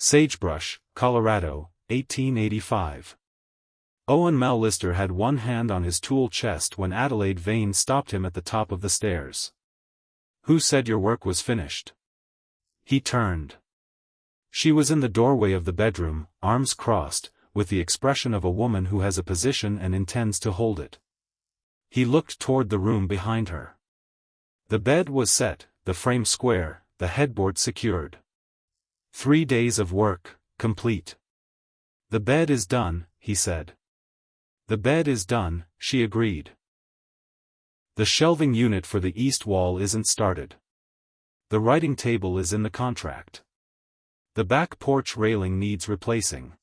Sagebrush, Colorado, 1885. Owen Mallister had one hand on his tool chest when Adelaide Vane stopped him at the top of the stairs. "Who said your work was finished?" He turned. She was in the doorway of the bedroom, arms crossed, with the expression of a woman who has a position and intends to hold it. He looked toward the room behind her. The bed was set, the frame square, the headboard secured. 3 days of work, complete. "The bed is done," he said. "The bed is done," she agreed. "The shelving unit for the east wall isn't started. The writing table is in the contract. The back porch railing needs replacing."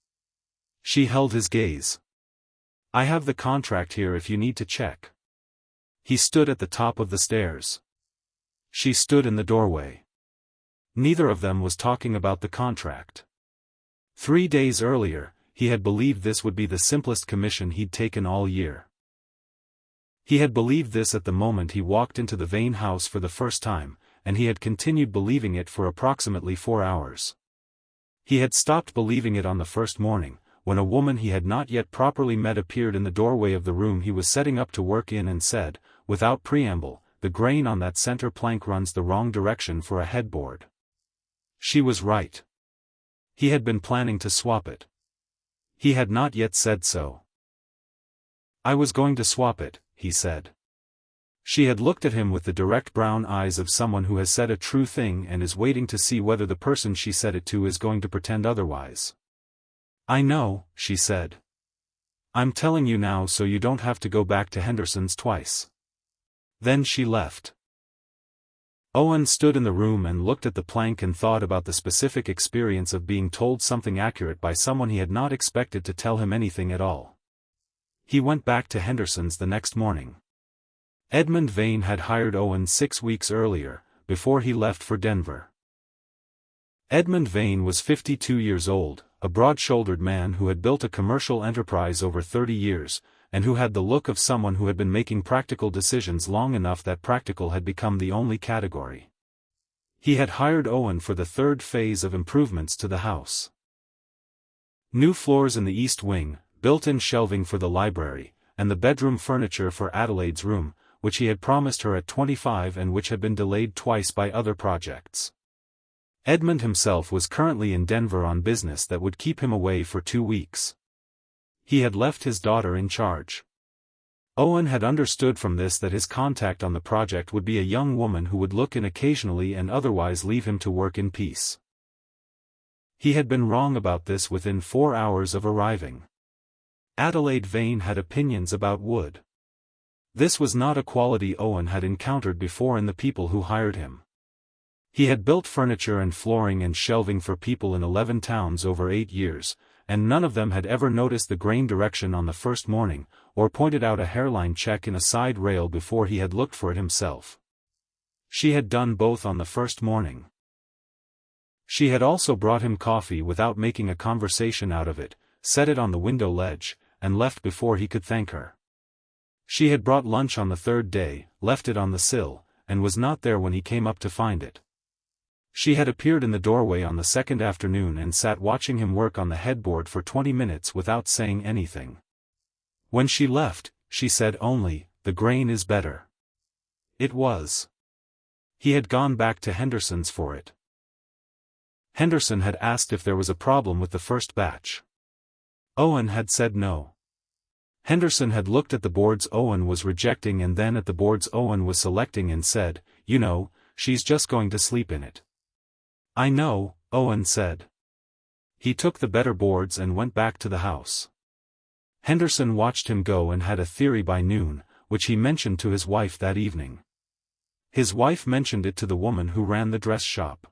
She held his gaze. "I have the contract here if you need to check." He stood at the top of the stairs. She stood in the doorway. Neither of them was talking about the contract. 3 days earlier, he had believed this would be the simplest commission he'd taken all year. He had believed this at the moment he walked into the Vane house for the first time, and he had continued believing it for approximately 4 hours. He had stopped believing it on the first morning, when a woman he had not yet properly met appeared in the doorway of the room he was setting up to work in and said, without preamble, "The grain on that center plank runs the wrong direction for a headboard." She was right. He had been planning to swap it. He had not yet said so. "I was going to swap it," he said. She had looked at him with the direct brown eyes of someone who has said a true thing and is waiting to see whether the person she said it to is going to pretend otherwise. "I know," she said. "I'm telling you now so you don't have to go back to Henderson's twice." Then she left. Owen stood in the room and looked at the plank and thought about the specific experience of being told something accurate by someone he had not expected to tell him anything at all. He went back to Henderson's the next morning. Edmund Vane had hired Owen 6 weeks earlier, before he left for Denver. Edmund Vane was 52 years old, a broad-shouldered man who had built a commercial enterprise over 30 years, and who had the look of someone who had been making practical decisions long enough that practical had become the only category. He had hired Owen for the third phase of improvements to the house. New floors in the east wing, built-in shelving for the library, and the bedroom furniture for Adelaide's room, which he had promised her at 25 and which had been delayed twice by other projects. Edmund himself was currently in Denver on business that would keep him away for 2 weeks. He had left his daughter in charge. Owen had understood from this that his contact on the project would be a young woman who would look in occasionally and otherwise leave him to work in peace. He had been wrong about this within 4 hours of arriving. Adelaide Vane had opinions about wood. This was not a quality Owen had encountered before in the people who hired him. He had built furniture and flooring and shelving for people in 11 towns over 8 years, and none of them had ever noticed the grain direction on the first morning, or pointed out a hairline check in a side rail before he had looked for it himself. She had done both on the first morning. She had also brought him coffee without making a conversation out of it, set it on the window ledge, and left before he could thank her. She had brought lunch on the third day, left it on the sill, and was not there when he came up to find it. She had appeared in the doorway on the second afternoon and sat watching him work on the headboard for 20 minutes without saying anything. When she left, she said only, "The grain is better." It was. He had gone back to Henderson's for it. Henderson had asked if there was a problem with the first batch. Owen had said no. Henderson had looked at the boards Owen was rejecting and then at the boards Owen was selecting and said, "You know, she's just going to sleep in it." "I know," Owen said. He took the better boards and went back to the house. Henderson watched him go and had a theory by noon, which he mentioned to his wife that evening. His wife mentioned it to the woman who ran the dress shop.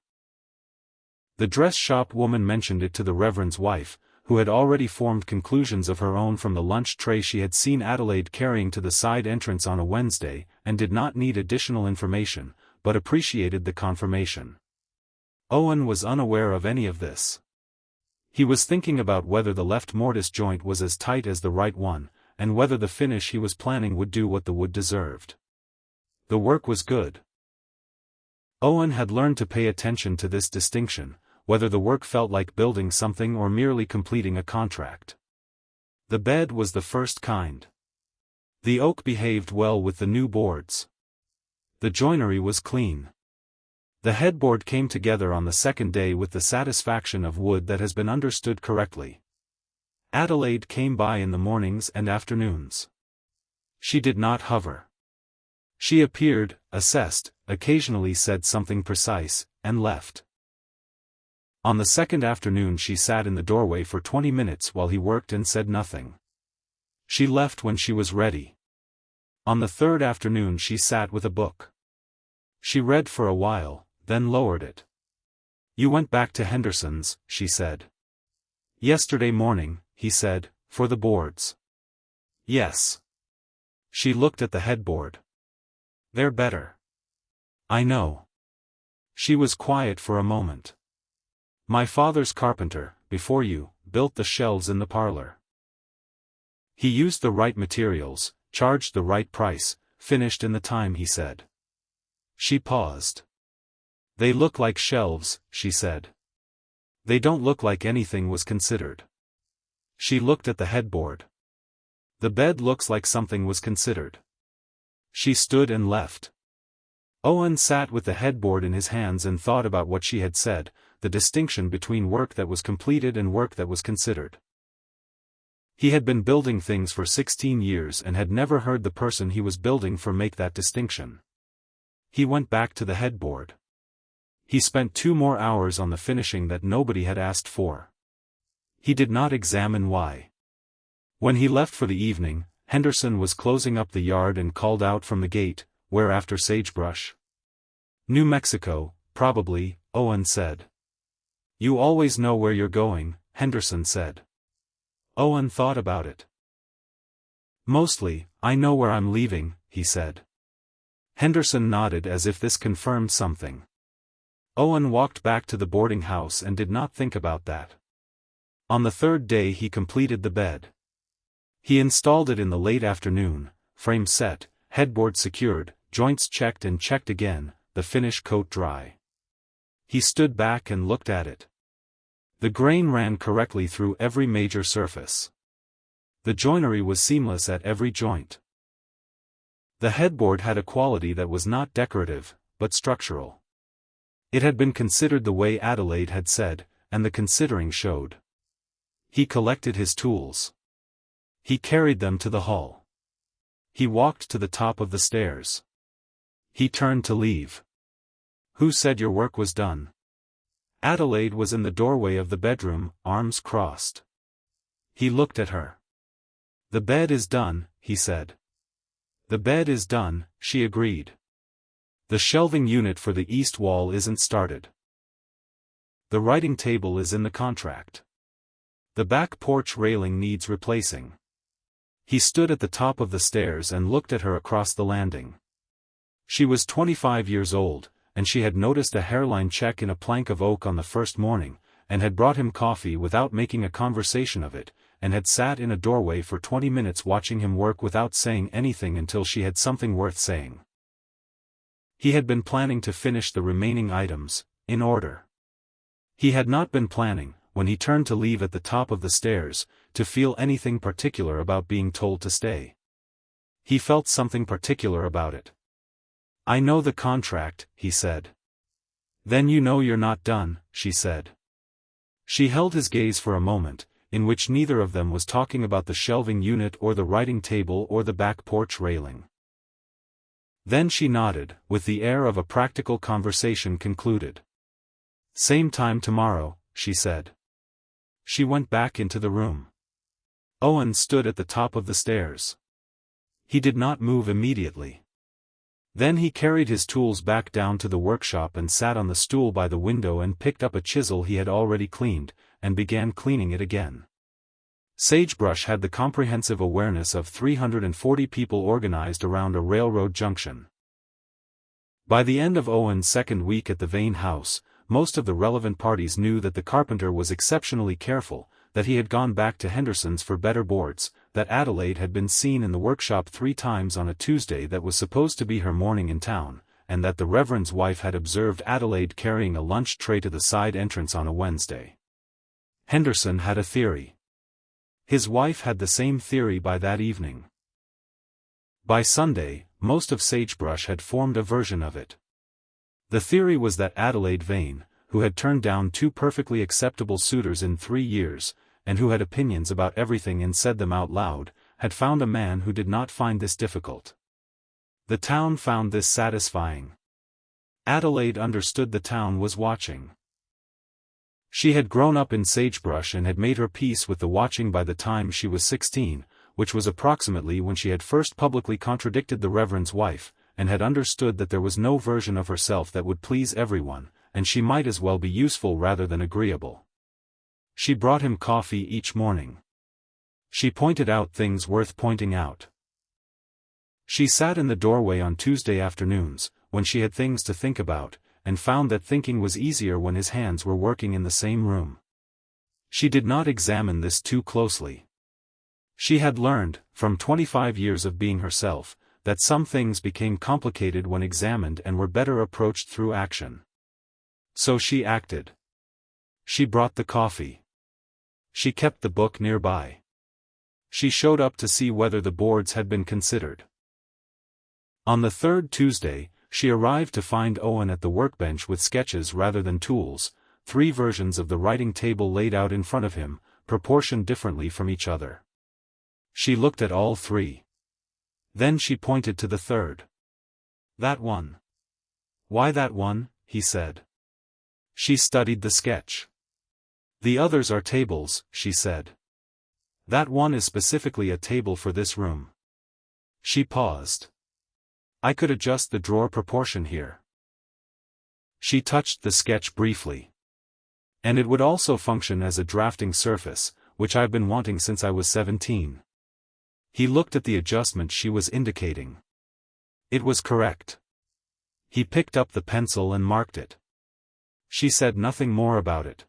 The dress shop woman mentioned it to the Reverend's wife, who had already formed conclusions of her own from the lunch tray she had seen Adelaide carrying to the side entrance on a Wednesday, and did not need additional information, but appreciated the confirmation. Owen was unaware of any of this. He was thinking about whether the left mortise joint was as tight as the right one, and whether the finish he was planning would do what the wood deserved. The work was good. Owen had learned to pay attention to this distinction, whether the work felt like building something or merely completing a contract. The bed was the first kind. The oak behaved well with the new boards. The joinery was clean. The headboard came together on the second day with the satisfaction of wood that has been understood correctly. Adelaide came by in the mornings and afternoons. She did not hover. She appeared, assessed, occasionally said something precise, and left. On the second afternoon she sat in the doorway for 20 minutes while he worked and said nothing. She left when she was ready. On the third afternoon she sat with a book. She read for a while, then lowered it. "You went back to Henderson's," she said. "Yesterday morning," he said, "for the boards." "Yes." She looked at the headboard. "They're better." "I know." She was quiet for a moment. "My father's carpenter, before you, built the shelves in the parlor. He used the right materials, charged the right price, finished in the time he said." She paused. "They look like shelves," she said. "They don't look like anything was considered." She looked at the headboard. "The bed looks like something was considered." She stood and left. Owen sat with the headboard in his hands and thought about what she had said, the distinction between work that was completed and work that was considered. He had been building things for 16 years and had never heard the person he was building for make that distinction. He went back to the headboard. He spent 2 more hours on the finishing that nobody had asked for. He did not examine why. When he left for the evening, Henderson was closing up the yard and called out from the gate, "Where after sagebrush?" "New Mexico, probably," Owen said. "You always know where you're going," Henderson said. Owen thought about it. "Mostly, I know where I'm leaving," he said. Henderson nodded as if this confirmed something. Owen walked back to the boarding house and did not think about that. On the third day he completed the bed. He installed it in the late afternoon, frame set, headboard secured, joints checked and checked again, the finish coat dry. He stood back and looked at it. The grain ran correctly through every major surface. The joinery was seamless at every joint. The headboard had a quality that was not decorative, but structural. It had been considered the way Adelaide had said, and the considering showed. He collected his tools. He carried them to the hall. He walked to the top of the stairs. He turned to leave. "Who said your work was done?" Adelaide was in the doorway of the bedroom, arms crossed. He looked at her. "The bed is done," he said. "The bed is done," she agreed. "The shelving unit for the east wall isn't started. The writing table is in the contract. The back porch railing needs replacing." He stood at the top of the stairs and looked at her across the landing. She was 25 years old, and she had noticed a hairline check in a plank of oak on the first morning, and had brought him coffee without making a conversation of it, and had sat in a doorway for 20 minutes watching him work without saying anything until she had something worth saying. He had been planning to finish the remaining items, in order. He had not been planning, when he turned to leave at the top of the stairs, to feel anything particular about being told to stay. He felt something particular about it. "I know the contract," he said. "Then you know you're not done," she said. She held his gaze for a moment, in which neither of them was talking about the shelving unit or the writing table or the back porch railing. Then she nodded, with the air of a practical conversation concluded. "Same time tomorrow," she said. She went back into the room. Owen stood at the top of the stairs. He did not move immediately. Then he carried his tools back down to the workshop and sat on the stool by the window and picked up a chisel he had already cleaned, and began cleaning it again. Sagebrush had the comprehensive awareness of 340 people organized around a railroad junction. By the end of Owen's second week at the Vane house, most of the relevant parties knew that the carpenter was exceptionally careful, that he had gone back to Henderson's for better boards, that Adelaide had been seen in the workshop 3 times on a Tuesday that was supposed to be her morning in town, and that the Reverend's wife had observed Adelaide carrying a lunch tray to the side entrance on a Wednesday. Henderson had a theory. His wife had the same theory by that evening. By Sunday, most of Sagebrush had formed a version of it. The theory was that Adelaide Vane, who had turned down 2 perfectly acceptable suitors in 3 years, and who had opinions about everything and said them out loud, had found a man who did not find this difficult. The town found this satisfying. Adelaide understood the town was watching. She had grown up in Sagebrush and had made her peace with the watching by the time she was 16, which was approximately when she had first publicly contradicted the Reverend's wife, and had understood that there was no version of herself that would please everyone, and she might as well be useful rather than agreeable. She brought him coffee each morning. She pointed out things worth pointing out. She sat in the doorway on Tuesday afternoons, when she had things to think about, and found that thinking was easier when his hands were working in the same room. She did not examine this too closely. She had learned, from 25 years of being herself, that some things became complicated when examined and were better approached through action. So she acted. She brought the coffee. She kept the book nearby. She showed up to see whether the boards had been considered. On the 3rd Tuesday, she arrived to find Owen at the workbench with sketches rather than tools, 3 versions of the writing table laid out in front of him, proportioned differently from each other. She looked at all 3. Then she pointed to the 3rd. "That one." "Why that one?" he said. She studied the sketch. "The others are tables," she said. "That one is specifically a table for this room." She paused. "I could adjust the drawer proportion here." She touched the sketch briefly. "And it would also function as a drafting surface, which I've been wanting since I was 17. He looked at the adjustment she was indicating. It was correct. He picked up the pencil and marked it. She said nothing more about it.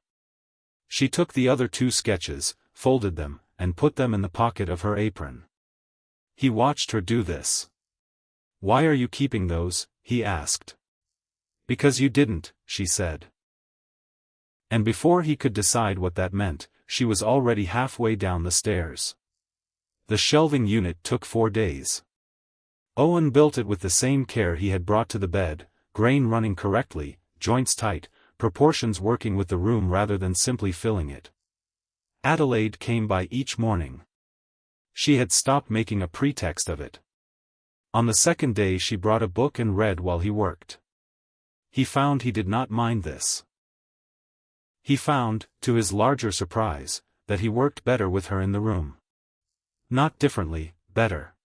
She took the other 2 sketches, folded them, and put them in the pocket of her apron. He watched her do this. "Why are you keeping those?" he asked. "Because you didn't," she said. And before he could decide what that meant, she was already halfway down the stairs. The shelving unit took 4 days. Owen built it with the same care he had brought to the bed, grain running correctly, joints tight, proportions working with the room rather than simply filling it. Adelaide came by each morning. She had stopped making a pretext of it. On the 2nd day she brought a book and read while he worked. He found he did not mind this. He found, to his larger surprise, that he worked better with her in the room. Not differently, better.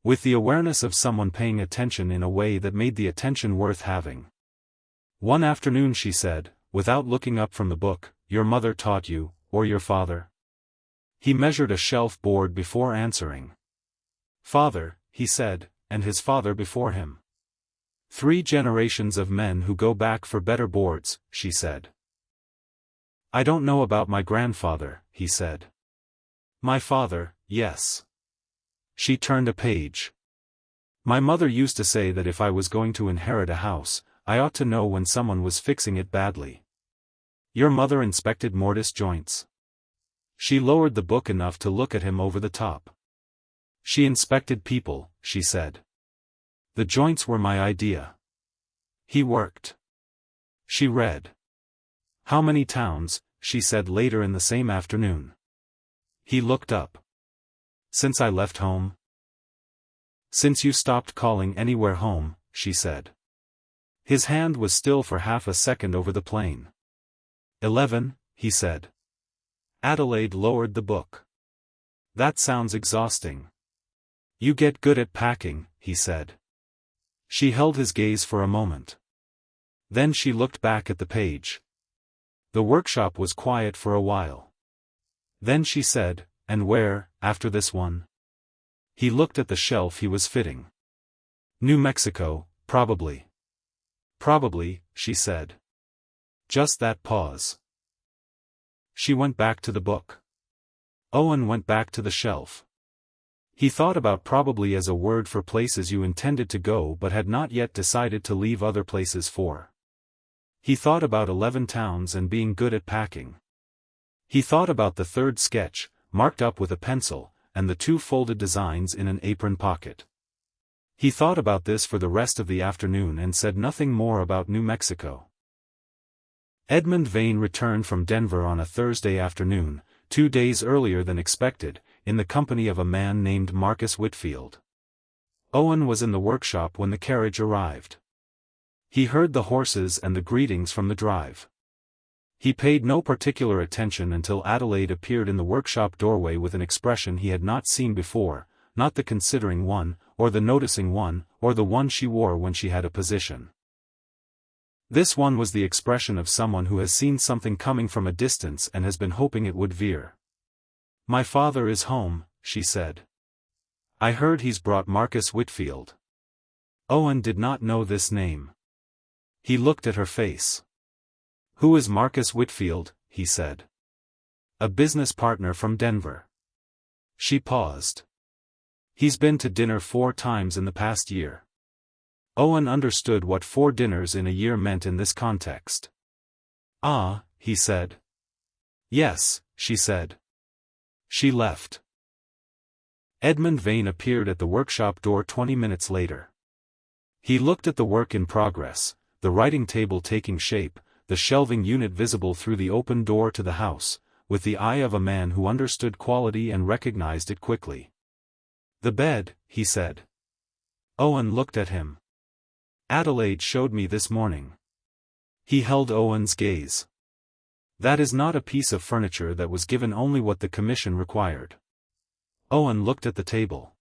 With the awareness of someone paying attention in a way that made the attention worth having. One afternoon she said, without looking up from the book, "Your mother taught you, or your father?" He measured a shelf board before answering. "Father," he said, "and his father before him. 3 generations of men who go back for better boards," she said. "I don't know about my grandfather," he said. "My father, yes." She turned a page. "My mother used to say that if I was going to inherit a house, I ought to know when someone was fixing it badly." "Your mother inspected mortise joints?" She lowered the book enough to look at him over the top. "She inspected people," she said. "The joints were my idea." He worked. She read. "How many towns?" she said later in the same afternoon. He looked up. "Since I left home?" "Since you stopped calling anywhere home," she said. His hand was still for half a second over the plane. 11, he said. Adelaide lowered the book. "That sounds exhausting." "You get good at packing," he said. She held his gaze for a moment. Then she looked back at the page. The workshop was quiet for a while. Then she said, "And where, after this one?" He looked at the shelf he was fitting. "New Mexico, probably." "Probably," she said. Just that pause. She went back to the book. Owen went back to the shelf. He thought about probably as a word for places you intended to go but had not yet decided to leave other places for. He thought about 11 towns and being good at packing. He thought about the third sketch, marked up with a pencil, and the 2 folded designs in an apron pocket. He thought about this for the rest of the afternoon and said nothing more about New Mexico. Edmund Vane returned from Denver on a Thursday afternoon, 2 days earlier than expected, in the company of a man named Marcus Whitfield. Owen was in the workshop when the carriage arrived. He heard the horses and the greetings from the drive. He paid no particular attention until Adelaide appeared in the workshop doorway with an expression he had not seen before, not the considering one, or the noticing one, or the one she wore when she had a position. This one was the expression of someone who has seen something coming from a distance and has been hoping it would veer. "My father is home," she said. "I heard he's brought Marcus Whitfield." Owen did not know this name. He looked at her face. "Who is Marcus Whitfield?" he said. "A business partner from Denver." She paused. "He's been to dinner 4 times in the past year." Owen understood what 4 dinners in a year meant in this context. "Ah," he said. "Yes," she said. She left. Edmund Vane appeared at the workshop door 20 minutes later. He looked at the work in progress, the writing table taking shape, the shelving unit visible through the open door to the house, with the eye of a man who understood quality and recognized it quickly. "The bed," he said. Owen looked at him. "Adelaide showed me this morning." He held Owen's gaze. "That is not a piece of furniture that was given only what the commission required." Owen looked at the table.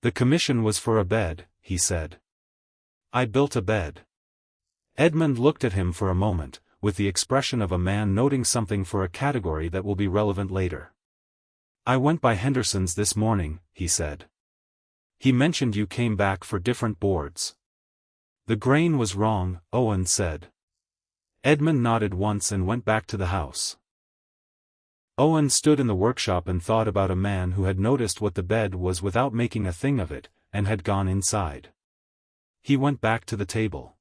"The commission was for a bed," he said. "I built a bed." Edmund looked at him for a moment, with the expression of a man noting something for a category that will be relevant later. "I went by Henderson's this morning," he said. "He mentioned you came back for different boards." "The grain was wrong," Owen said. Edmund nodded once and went back to the house. Owen stood in the workshop and thought about a man who had noticed what the bed was without making a thing of it, and had gone inside. He went back to the table.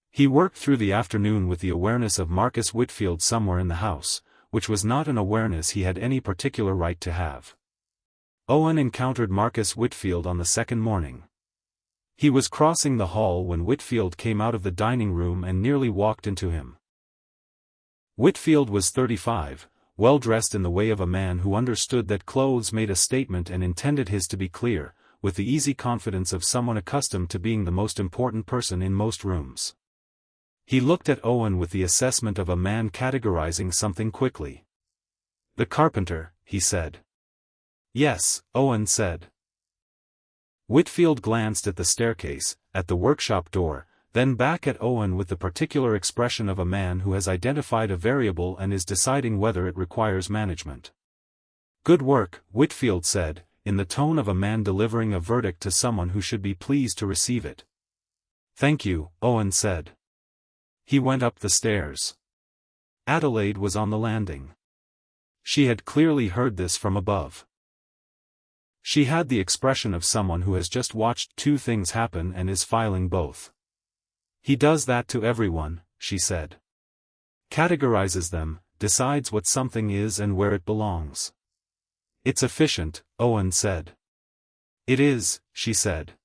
He worked through the afternoon with the awareness of Marcus Whitfield somewhere in the house, which was not an awareness he had any particular right to have. Owen encountered Marcus Whitfield on the second morning. He was crossing the hall when Whitfield came out of the dining room and nearly walked into him. Whitfield was 35, well dressed in the way of a man who understood that clothes made a statement and intended his to be clear, with the easy confidence of someone accustomed to being the most important person in most rooms. He looked at Owen with the assessment of a man categorizing something quickly. "The carpenter," he said. "Yes," Owen said. Whitfield glanced at the staircase, at the workshop door, then back at Owen with the particular expression of a man who has identified a variable and is deciding whether it requires management. "Good work," Whitfield said, in the tone of a man delivering a verdict to someone who should be pleased to receive it. "Thank you," Owen said. He went up the stairs. Adelaide was on the landing. She had clearly heard this from above. She had the expression of someone who has just watched 2 things happen and is filing both. "He does that to everyone," she said. "Categorizes them, decides what something is and where it belongs." "It's efficient," Owen said. "It is," she said.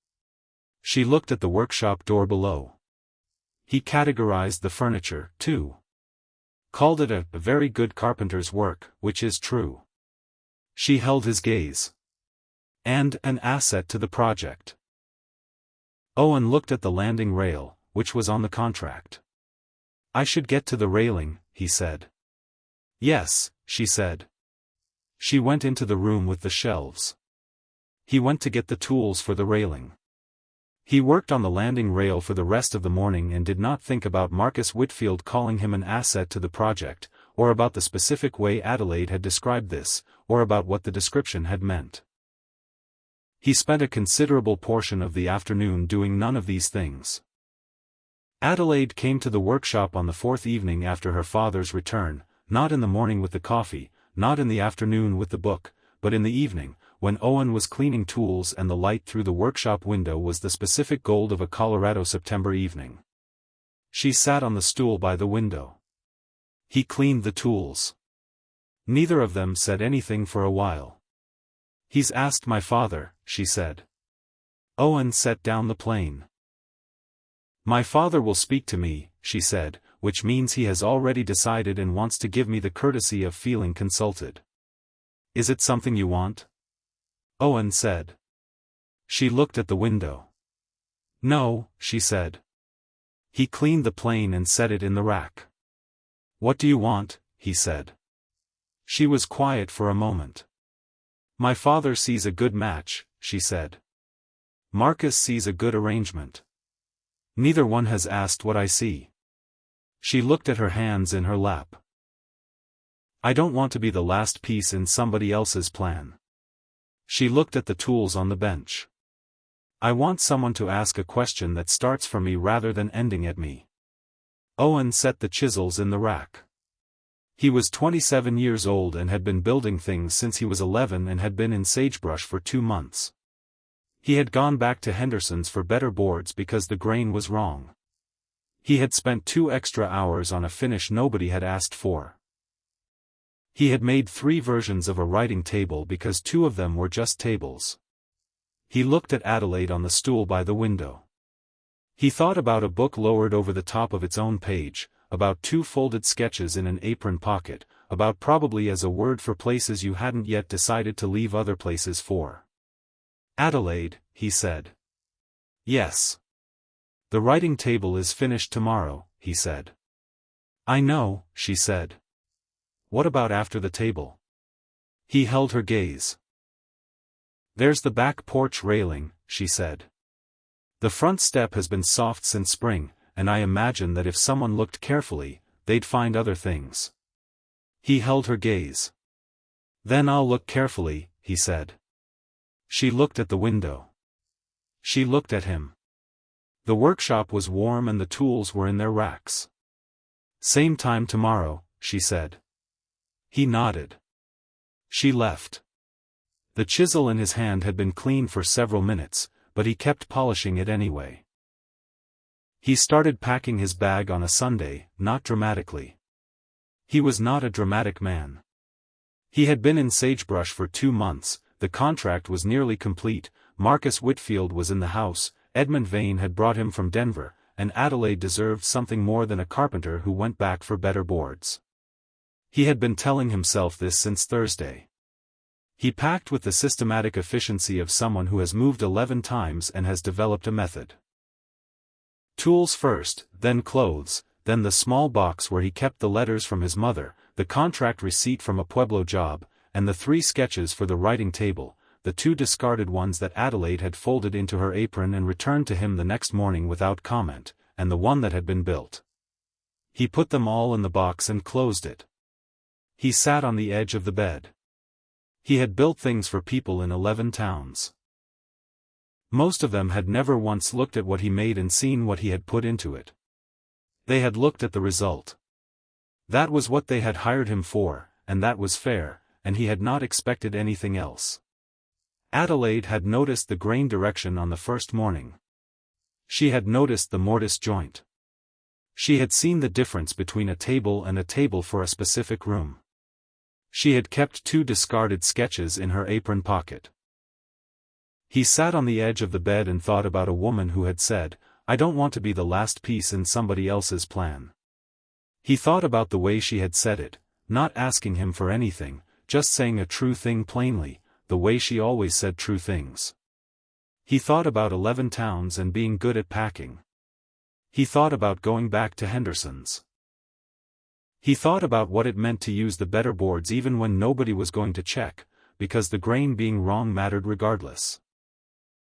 She looked at the workshop door below. "He categorized the furniture, too. Called it a very good carpenter's work, which is true." She held his gaze. "And an asset to the project." Owen looked at the landing rail, which was on the contract. "I should get to the railing," he said. "Yes," she said. She went into the room with the shelves. He went to get the tools for the railing. He worked on the landing rail for the rest of the morning and did not think about Marcus Whitfield calling him an asset to the project, or about the specific way Adelaide had described this, or about what the description had meant. He spent a considerable portion of the afternoon doing none of these things. Adelaide came to the workshop on the 4th evening after her father's return, not in the morning with the coffee, not in the afternoon with the book, but in the evening, when Owen was cleaning tools and the light through the workshop window was the specific gold of a Colorado September evening. She sat on the stool by the window. He cleaned the tools. Neither of them said anything for a while. "He's asked my father," she said. Owen set down the plane. "My father will speak to me," she said, "which means he has already decided and wants to give me the courtesy of feeling consulted." "Is it something you want?" Owen said. She looked at the window. "No," she said. He cleaned the plane and set it in the rack. "What do you want?" he said. She was quiet for a moment. "My father sees a good match," she said. "Marcus sees a good arrangement. Neither one has asked what I see." She looked at her hands in her lap. "I don't want to be the last piece in somebody else's plan." She looked at the tools on the bench. "I want someone to ask a question that starts for me rather than ending at me." Owen set the chisels in the rack. He was 27 years old and had been building things since he was 11 and had been in Sagebrush for 2 months. He had gone back to Henderson's for better boards because the grain was wrong. He had spent 2 extra hours on a finish nobody had asked for. He had made 3 versions of a writing table because 2 of them were just tables. He looked at Adelaide on the stool by the window. He thought about a book lowered over the top of its own page, about 2 folded sketches in an apron pocket, about probably as a word for places you hadn't yet decided to leave other places for. "Adelaide," he said. "Yes." "The writing table is finished tomorrow," he said. "I know," she said. "What about after the table?" He held her gaze. "There's the back porch railing," she said. "The front step has been soft since spring, and I imagine that if someone looked carefully, they'd find other things." He held her gaze. "Then I'll look carefully," he said. She looked at the window. She looked at him. The workshop was warm and the tools were in their racks. "Same time tomorrow," she said. He nodded. She left. The chisel in his hand had been clean for several minutes, but he kept polishing it anyway. He started packing his bag on a Sunday, not dramatically. He was not a dramatic man. He had been in Sagebrush for 2 months, the contract was nearly complete, Marcus Whitfield was in the house, Edmund Vane had brought him from Denver, and Adelaide deserved something more than a carpenter who went back for better boards. He had been telling himself this since Thursday. He packed with the systematic efficiency of someone who has moved 11 times and has developed a method. Tools first, then clothes, then the small box where he kept the letters from his mother, the contract receipt from a Pueblo job, and the 3 sketches for the writing table, the 2 discarded ones that Adelaide had folded into her apron and returned to him the next morning without comment, and the one that had been built. He put them all in the box and closed it. He sat on the edge of the bed. He had built things for people in 11 towns. Most of them had never once looked at what he made and seen what he had put into it. They had looked at the result. That was what they had hired him for, and that was fair, and he had not expected anything else. Adelaide had noticed the grain direction on the first morning. She had noticed the mortise joint. She had seen the difference between a table and a table for a specific room. She had kept 2 discarded sketches in her apron pocket. He sat on the edge of the bed and thought about a woman who had said, "I don't want to be the last piece in somebody else's plan." He thought about the way she had said it, not asking him for anything, just saying a true thing plainly, the way she always said true things. He thought about 11 towns and being good at packing. He thought about going back to Henderson's. He thought about what it meant to use the better boards even when nobody was going to check, because the grain being wrong mattered regardless.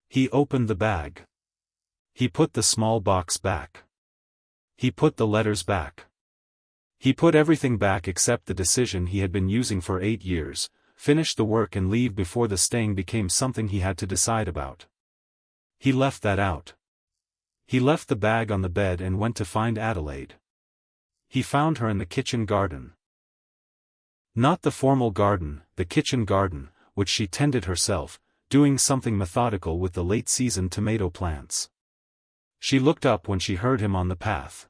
He opened the bag. He put the small box back. He put the letters back. He put everything back except the decision he had been using for 8 years, finish the work and leave before the staying became something he had to decide about. He left that out. He left the bag on the bed and went to find Adelaide. He found her in the kitchen garden. Not the formal garden, the kitchen garden, which she tended herself, doing something methodical with the late-season tomato plants. She looked up when she heard him on the path.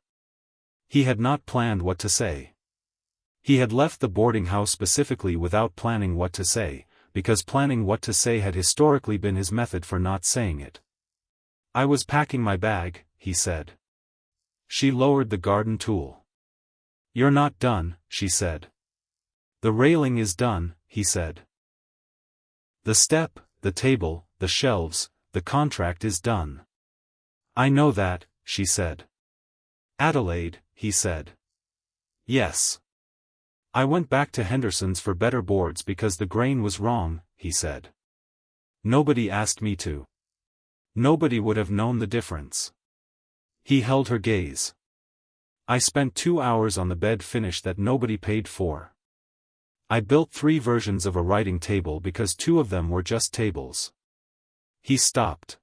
He had not planned what to say. He had left the boarding house specifically without planning what to say, because planning what to say had historically been his method for not saying it. "I was packing my bag," he said. She lowered the garden tool. "You're not done," she said. "The railing is done," he said. "The step, the table, the shelves, the contract is done." "I know that," she said. "Adelaide," he said. "Yes. I went back to Henderson's for better boards because the grain was wrong," he said. "Nobody asked me to. Nobody would have known the difference." He held her gaze. "I spent 2 hours on the bed finish that nobody paid for. I built 3 versions of a writing table because 2 of them were just tables." He stopped.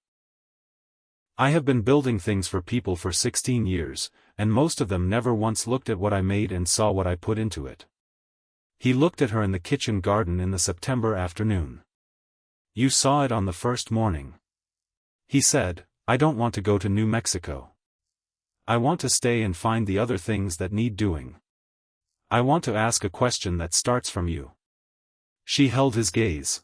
"I have been building things for people for 16 years, and most of them never once looked at what I made and saw what I put into it." He looked at her in the kitchen garden in the September afternoon. "You saw it on the first morning." He said, "I don't want to go to New Mexico. I want to stay and find the other things that need doing. I want to ask a question that starts from you." She held his gaze.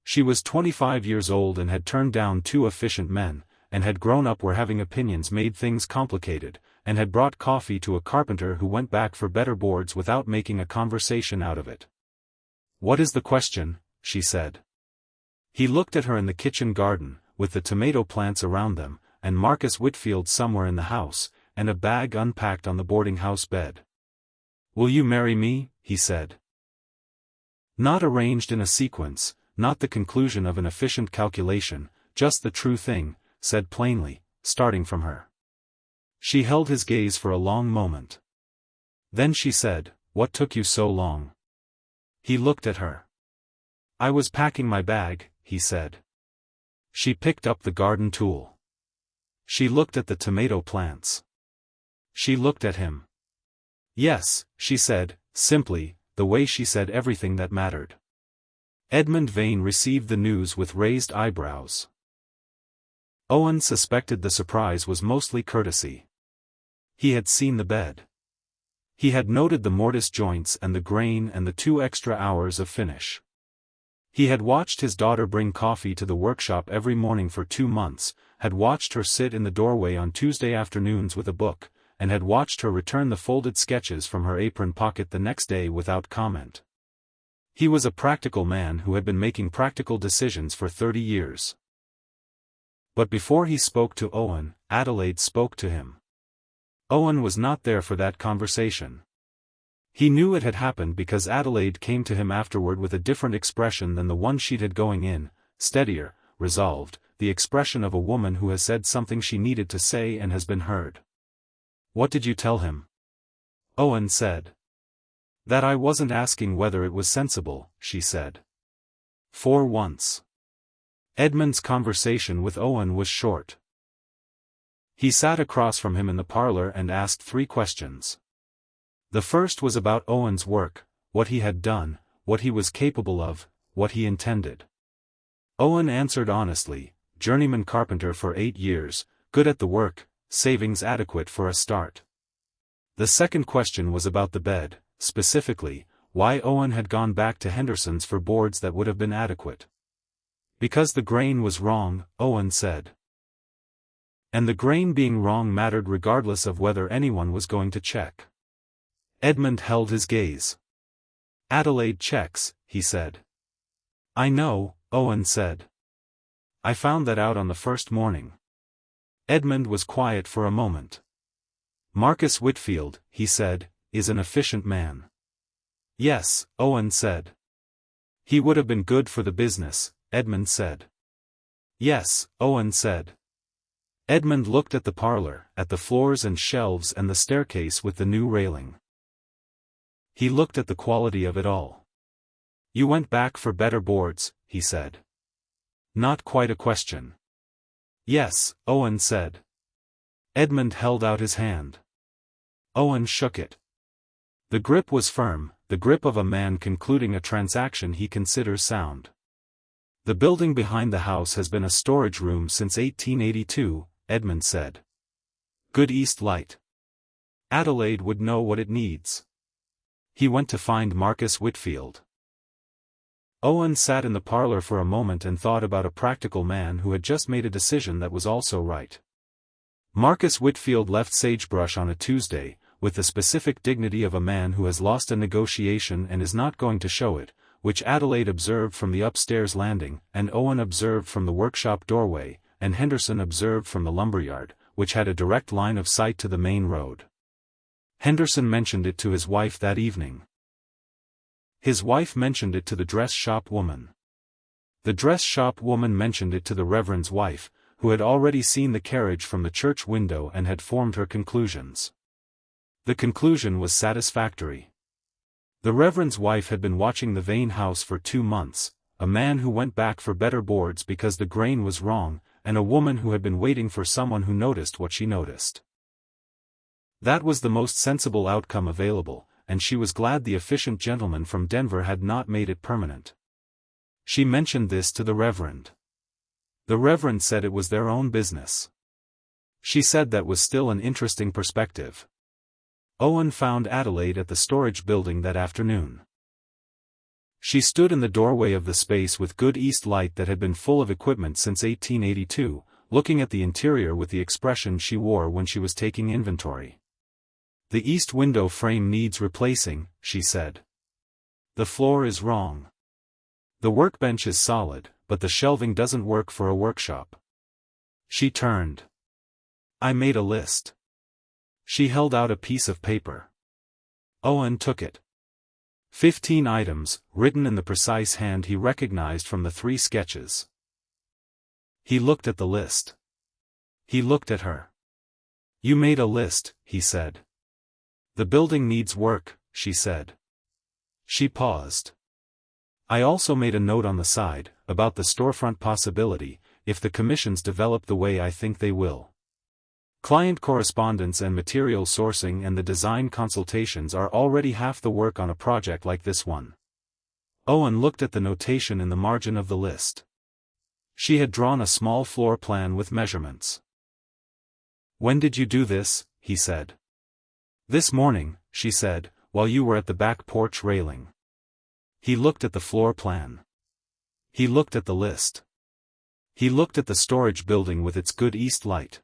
She was 25 years old and had turned down 2 efficient men, and had grown up where having opinions made things complicated, and had brought coffee to a carpenter who went back for better boards without making a conversation out of it. "What is the question?" she said. He looked at her in the kitchen garden, with the tomato plants around them, and Marcus Whitfield somewhere in the house, and a bag unpacked on the boarding house bed. "Will you marry me?" he said. Not arranged in a sequence, not the conclusion of an efficient calculation, just the true thing, said plainly, starting from her. She held his gaze for a long moment. Then she said, "What took you so long?" He looked at her. "I was packing my bag," he said. She picked up the garden tool. She looked at the tomato plants. She looked at him. "Yes," she said, simply, the way she said everything that mattered. Edmund Vane received the news with raised eyebrows. Owen suspected the surprise was mostly courtesy. He had seen the bed. He had noted the mortise joints and the grain and the 2 extra hours of finish. He had watched his daughter bring coffee to the workshop every morning for 2 months, had watched her sit in the doorway on Tuesday afternoons with a book, and had watched her return the folded sketches from her apron pocket the next day without comment. He was a practical man who had been making practical decisions for 30 years. But before he spoke to Owen, Adelaide spoke to him. Owen was not there for that conversation. He knew it had happened because Adelaide came to him afterward with a different expression than the one she'd had going in, steadier, resolved, the expression of a woman who has said something she needed to say and has been heard. "What did you tell him?" Owen said. "That I wasn't asking whether it was sensible," she said. For once. Edmund's conversation with Owen was short. He sat across from him in the parlor and asked 3 questions. The first was about Owen's work, what he had done, what he was capable of, what he intended. Owen answered honestly, journeyman carpenter for 8 years, good at the work, savings adequate for a start. The second question was about the bed, specifically, why Owen had gone back to Henderson's for boards that would have been adequate. Because the grain was wrong, Owen said. And the grain being wrong mattered regardless of whether anyone was going to check. Edmund held his gaze. "Adelaide checks," he said. "I know," Owen said. "I found that out on the first morning." Edmund was quiet for a moment. "Marcus Whitfield," he said, "is an efficient man." "Yes," Owen said. "He would have been good for the business," Edmund said. "Yes," Owen said. Edmund looked at the parlor, at the floors and shelves and the staircase with the new railing. He looked at the quality of it all. "You went back for better boards," he said. Not quite a question. "Yes," Owen said. Edmund held out his hand. Owen shook it. The grip was firm, the grip of a man concluding a transaction he considers sound. The building behind the house has been a storage room since 1882, Edmund said. Good east light. Adelaide would know what it needs. He went to find Marcus Whitfield. Owen sat in the parlor for a moment and thought about a practical man who had just made a decision that was also right. Marcus Whitfield left Sagebrush on a Tuesday, with the specific dignity of a man who has lost a negotiation and is not going to show it, which Adelaide observed from the upstairs landing, and Owen observed from the workshop doorway, and Henderson observed from the lumberyard, which had a direct line of sight to the main road. Henderson mentioned it to his wife that evening. His wife mentioned it to the dress shop woman. The dress shop woman mentioned it to the Reverend's wife, who had already seen the carriage from the church window and had formed her conclusions. The conclusion was satisfactory. The Reverend's wife had been watching the Vane house for 2 months, a man who went back for better boards because the grain was wrong, and a woman who had been waiting for someone who noticed what she noticed. That was the most sensible outcome available, and she was glad the efficient gentleman from Denver had not made it permanent. She mentioned this to the Reverend. The Reverend said it was their own business. She said that was still an interesting perspective. Owen found Adelaide at the storage building that afternoon. She stood in the doorway of the space with good east light that had been full of equipment since 1882, looking at the interior with the expression she wore when she was taking inventory. The east window frame needs replacing, she said. The floor is wrong. The workbench is solid, but the shelving doesn't work for a workshop. She turned. I made a list. She held out a piece of paper. Owen took it. 15 items, written in the precise hand he recognized from the 3 sketches. He looked at the list. He looked at her. You made a list, he said. The building needs work, she said. She paused. I also made a note on the side, about the storefront possibility, if the commissions develop the way I think they will. Client correspondence and material sourcing and the design consultations are already half the work on a project like this one. Owen looked at the notation in the margin of the list. She had drawn a small floor plan with measurements. When did you do this? He said. This morning, she said, while you were at the back porch railing. He looked at the floor plan. He looked at the list. He looked at the storage building with its good east light.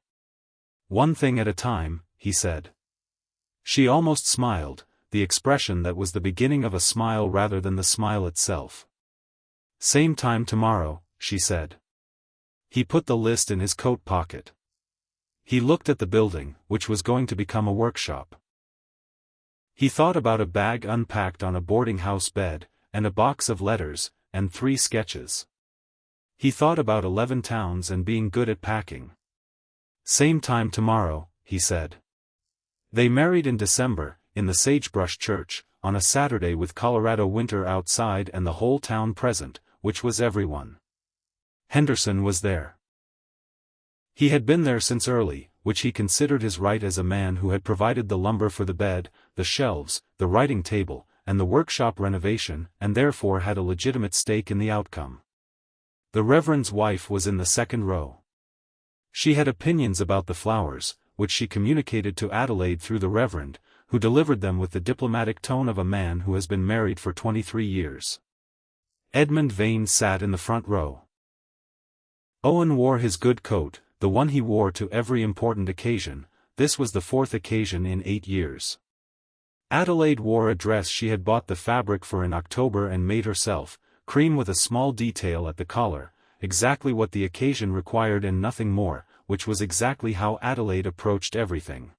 One thing at a time, he said. She almost smiled, the expression that was the beginning of a smile rather than the smile itself. Same time tomorrow, she said. He put the list in his coat pocket. He looked at the building, which was going to become a workshop. He thought about a bag unpacked on a boarding house bed, and a box of letters, and 3 sketches. He thought about 11 towns and being good at packing. Same time tomorrow, he said. They married in December, in the Sagebrush Church, on a Saturday with Colorado winter outside and the whole town present, which was everyone. Henderson was there. He had been there since early, which he considered his right as a man who had provided the lumber for the bed, the shelves, the writing table, and the workshop renovation, and therefore had a legitimate stake in the outcome. The Reverend's wife was in the second row. She had opinions about the flowers, which she communicated to Adelaide through the Reverend, who delivered them with the diplomatic tone of a man who has been married for 23 years. Edmund Vane sat in the front row. Owen wore his good coat, the one he wore to every important occasion. This was the 4th occasion in 8 years. Adelaide wore a dress she had bought the fabric for in October and made herself, cream with a small detail at the collar, exactly what the occasion required and nothing more, which was exactly how Adelaide approached everything.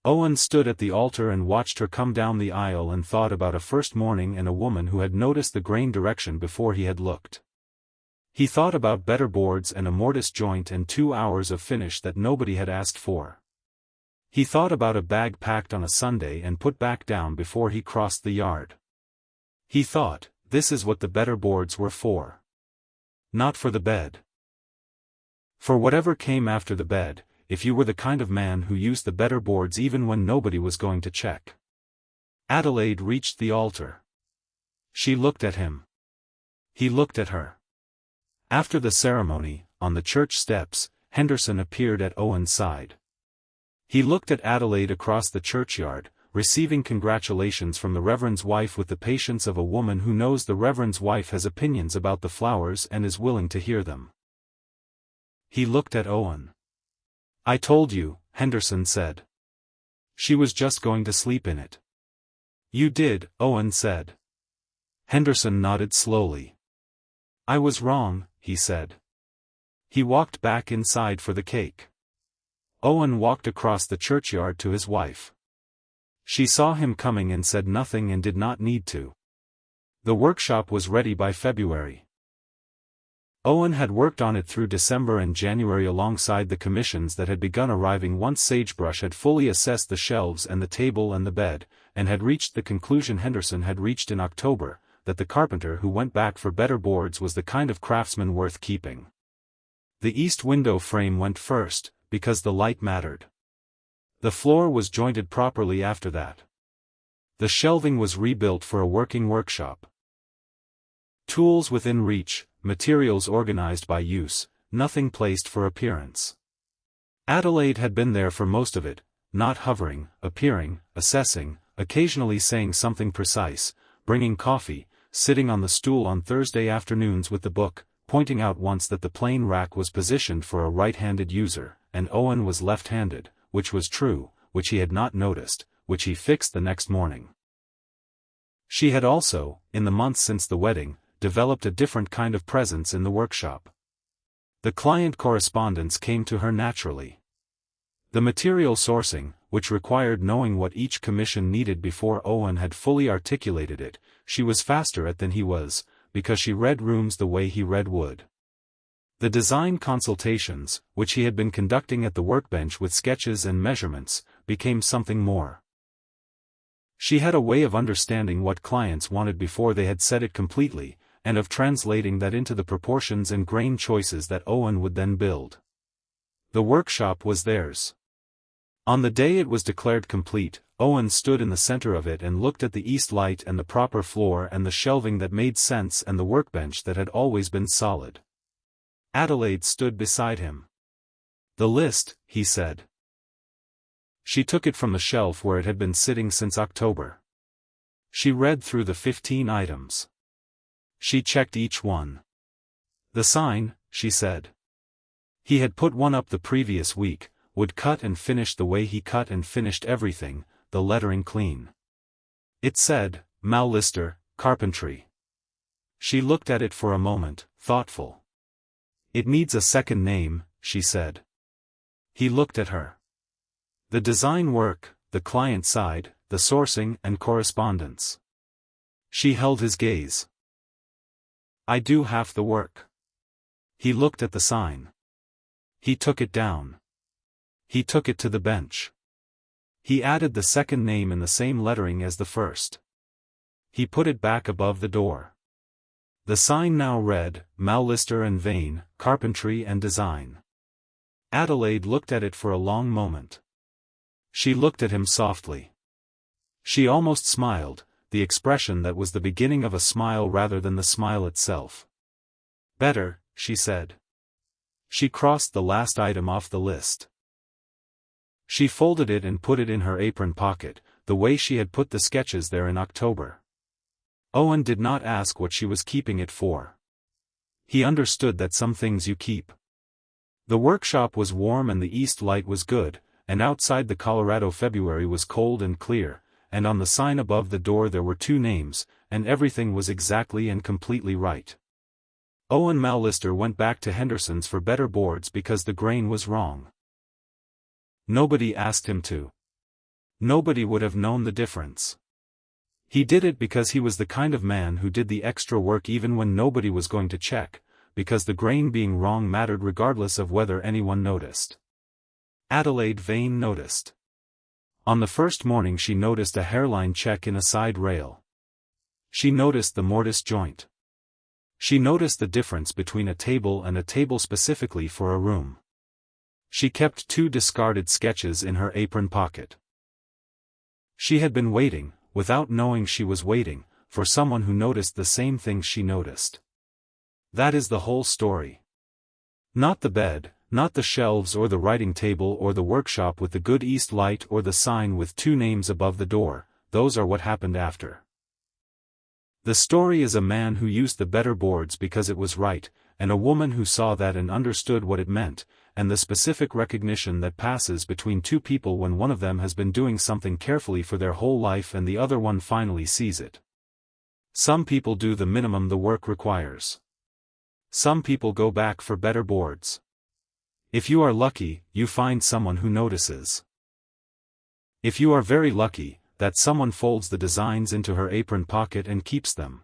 Owen stood at the altar and watched her come down the aisle and thought about a first morning and a woman who had noticed the grain direction before he had looked. He thought about better boards and a mortise joint and 2 hours of finish that nobody had asked for. He thought about a bag packed on a Sunday and put back down before he crossed the yard. He thought, this is what the better boards were for. Not for the bed. For whatever came after the bed, if you were the kind of man who used the better boards even when nobody was going to check. Adelaide reached the altar. She looked at him. He looked at her. After the ceremony, on the church steps, Henderson appeared at Owen's side. He looked at Adelaide across the churchyard, receiving congratulations from the Reverend's wife with the patience of a woman who knows the Reverend's wife has opinions about the flowers and is willing to hear them. He looked at Owen. "I told you," Henderson said. "She was just going to sleep in it." "You did," Owen said. Henderson nodded slowly. "I was wrong," he said. He walked back inside for the cake. Owen walked across the churchyard to his wife. She saw him coming and said nothing and did not need to. The workshop was ready by February. Owen had worked on it through December and January alongside the commissions that had begun arriving once Sagebrush had fully assessed the shelves and the table and the bed, and had reached the conclusion Henderson had reached in October, that the carpenter who went back for better boards was the kind of craftsman worth keeping. The east window frame went first, because the light mattered. The floor was jointed properly after that. The shelving was rebuilt for a working workshop. Tools within reach, materials organized by use, nothing placed for appearance. Adelaide had been there for most of it, not hovering, appearing, assessing, occasionally saying something precise, bringing coffee, sitting on the stool on Thursday afternoons with the book, pointing out once that the plane rack was positioned for a right-handed user, and Owen was left-handed, which was true, which he had not noticed, which he fixed the next morning. She had also, in the months since the wedding, developed a different kind of presence in the workshop. The client correspondence came to her naturally. The material sourcing, which required knowing what each commission needed before Owen had fully articulated it, she was faster at than he was, because she read rooms the way he read wood. The design consultations, which he had been conducting at the workbench with sketches and measurements, became something more. She had a way of understanding what clients wanted before they had said it completely, and of translating that into the proportions and grain choices that Owen would then build. The workshop was theirs. On the day it was declared complete, Owen stood in the center of it and looked at the east light and the proper floor and the shelving that made sense and the workbench that had always been solid. Adelaide stood beside him. "The list," he said. She took it from the shelf where it had been sitting since October. She read through the 15 items. She checked each one. "The sign," she said. He had put one up the previous week, would cut and finish the way he cut and finished everything, the lettering clean. It said, Mal Lister, Carpentry. She looked at it for a moment, thoughtful. "It needs a second name," she said. He looked at her. "The design work, the client side, the sourcing and correspondence." She held his gaze. "I do half the work." He looked at the sign. He took it down. He took it to the bench. He added the second name in the same lettering as the first. He put it back above the door. The sign now read, Mal Lister and Vane, Carpentry and Design. Adelaide looked at it for a long moment. She looked at him softly. She almost smiled, the expression that was the beginning of a smile rather than the smile itself. "Better," she said. She crossed the last item off the list. She folded it and put it in her apron pocket, the way she had put the sketches there in October. Owen did not ask what she was keeping it for. He understood that some things you keep. The workshop was warm and the east light was good, and outside the Colorado February was cold and clear, and on the sign above the door there were 2 names, and everything was exactly and completely right. Owen Mal Lister went back to Henderson's for better boards because the grain was wrong. Nobody asked him to. Nobody would have known the difference. He did it because he was the kind of man who did the extra work even when nobody was going to check, because the grain being wrong mattered regardless of whether anyone noticed. Adelaide Vane noticed. On the first morning she noticed a hairline check in a side rail. She noticed the mortise joint. She noticed the difference between a table and a table specifically for a room. She kept 2 discarded sketches in her apron pocket. She had been waiting, without knowing she was waiting, for someone who noticed the same things she noticed. That is the whole story. Not the bed, not the shelves or the writing table or the workshop with the good east light or the sign with 2 names above the door, those are what happened after. The story is a man who used the better boards because it was right, and a woman who saw that and understood what it meant, and the specific recognition that passes between 2 people when one of them has been doing something carefully for their whole life and the other one finally sees it. Some people do the minimum the work requires. Some people go back for better boards. If you are lucky, you find someone who notices. If you are very lucky, that someone folds the designs into her apron pocket and keeps them.